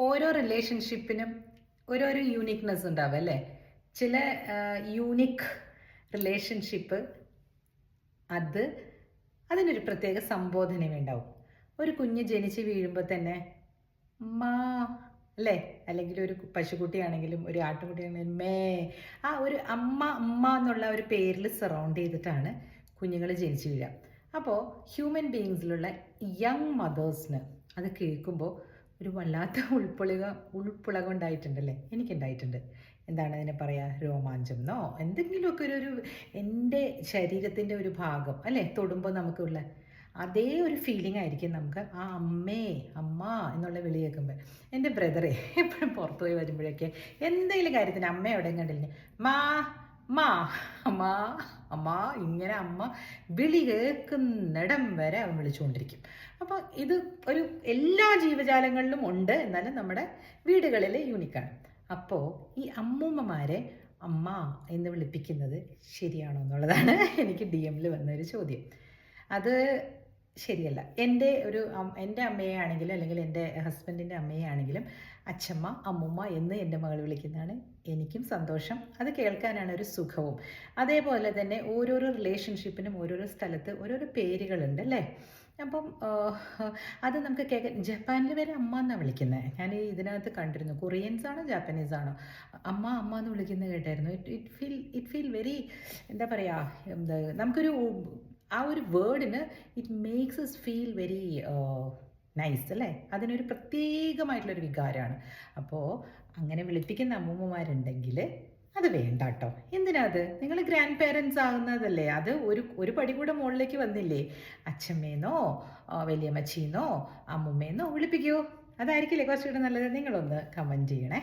ഓരോ റിലേഷൻഷിപ്പിനും ഓരോരോ യൂണിക്നെസ് ഉണ്ടാവും അല്ലേ? ചില യൂണിക് റിലേഷൻഷിപ്പ് അത് അതിനൊരു പ്രത്യേക സംബോധനയുണ്ടാവും. ഒരു കുഞ്ഞ് ജനിച്ച് വീഴുമ്പോൾ തന്നെ ഉമ്മാ അല്ലേ? അല്ലെങ്കിൽ ഒരു പശുക്കുട്ടിയാണെങ്കിലും ഒരു ആട്ടുകുട്ടിയാണെങ്കിലും മേ, ആ ഒരു അമ്മ അമ്മ എന്നുള്ള ഒരു പേരിൽ സറൗണ്ട് ചെയ്തിട്ടാണ് കുഞ്ഞുങ്ങൾ ജനിച്ച് വീഴുക. അപ്പോൾ ഹ്യൂമൻ ബീയിങ്സിലുള്ള യങ് മദേഴ്സിന് അത് കേൾക്കുമ്പോൾ ഒരു വല്ലാത്ത ഉൾപ്പുളകം ഉണ്ടായിട്ടുണ്ടല്ലേ? എനിക്കുണ്ടായിട്ടുണ്ട്. എന്താണ് അതിനെ പറയുക, രോമാഞ്ചം എന്നോ എന്തെങ്കിലുമൊക്കെ ഒരു എൻ്റെ ശരീരത്തിൻ്റെ ഒരു ഭാഗം അല്ലേ തൊടുമ്പോൾ നമുക്കുള്ള അതേ ഒരു ഫീലിംഗ് ആയിരിക്കും നമുക്ക് ആ അമ്മേ അമ്മ എന്നുള്ള വിളി കേൾക്കുമ്പോൾ. എൻ്റെ ബ്രദറെ എപ്പോഴും പുറത്തു പോയി വരുമ്പോഴൊക്കെ എന്തെങ്കിലും കാര്യത്തിന് അമ്മ എവിടെയും കണ്ടില്ലേ, മാ മാ അമ്മാ അമ്മ ഇങ്ങനെ അമ്മ വിളി കേൾക്കുന്നിടം വരെ അവൻ വിളിച്ചുകൊണ്ടിരിക്കും. അപ്പോൾ ഇത് ഒരു എല്ലാ ജീവജാലങ്ങളിലും ഉണ്ട്, എന്നാലും നമ്മുടെ വീടുകളിൽ യൂണിക്കാണ്. അപ്പോൾ ഈ അമ്മൂമ്മമാരെ അമ്മ എന്ന് വിളിപ്പിക്കുന്നത് ശരിയാണോ എന്നുള്ളതാണ് എനിക്ക് DM-ൽ വന്നൊരു ചോദ്യം. അത് ശരിയല്ല. എൻ്റെ അമ്മയെ ആണെങ്കിലും അല്ലെങ്കിൽ എൻ്റെ ഹസ്ബൻഡിൻ്റെ അമ്മയെ ആണെങ്കിലും അച്ഛമ്മ അമ്മുമ്മ എന്ന് എൻ്റെ മകൾ വിളിക്കുന്നതാണ് എനിക്കും സന്തോഷം. അത് കേൾക്കാനാണ് ഒരു സുഖവും. അതേപോലെ തന്നെ ഓരോരോ റിലേഷൻഷിപ്പിനും ഓരോരോ സ്ഥലത്ത് ഓരോരോ പേരുകളുണ്ട് അല്ലേ? അപ്പം അത് നമുക്ക് കേൾക്കാൻ. ജപ്പാനിൽ വരെ അമ്മ എന്നാണ് വിളിക്കുന്നത്. ഞാൻ ഇതിനകത്ത് കണ്ടിരുന്നു. കൊറിയൻസ് ആണോ ജാപ്പനീസ് ആണോ അമ്മ അമ്മ എന്ന് വിളിക്കുന്നത് കേട്ടായിരുന്നു. ഇറ്റ് ഫീൽ വെരി, എന്താ പറയുക, നമുക്കൊരു ആ ഒരു വേർഡിന് it makes us feel very nice അല്ലേ? അതിനൊരു പ്രത്യേകമായിട്ടുള്ളൊരു വികാരമാണ്. അപ്പോൾ അങ്ങനെ വിളിപ്പിക്കുന്ന അമ്മൂമ്മമാരുണ്ടെങ്കിൽ അത് വേണ്ട കേട്ടോ. എന്തിനാ അത്? നിങ്ങൾ ഗ്രാൻഡ് പേരൻസ് ആകുന്നതല്ലേ, അത് ഒരു പടി കൂടെ മുകളിലേക്ക് വന്നില്ലേ? അച്ഛമ്മേന്നോ വലിയമ്മച്ചീന്നോ അമ്മുമ്മേന്നോ വിളിപ്പിക്കുമോ? അതായിരിക്കില്ലേ കുറച്ചുകൂടെ നല്ലത്? നിങ്ങളൊന്ന് കമൻറ്റ് ചെയ്യണേ.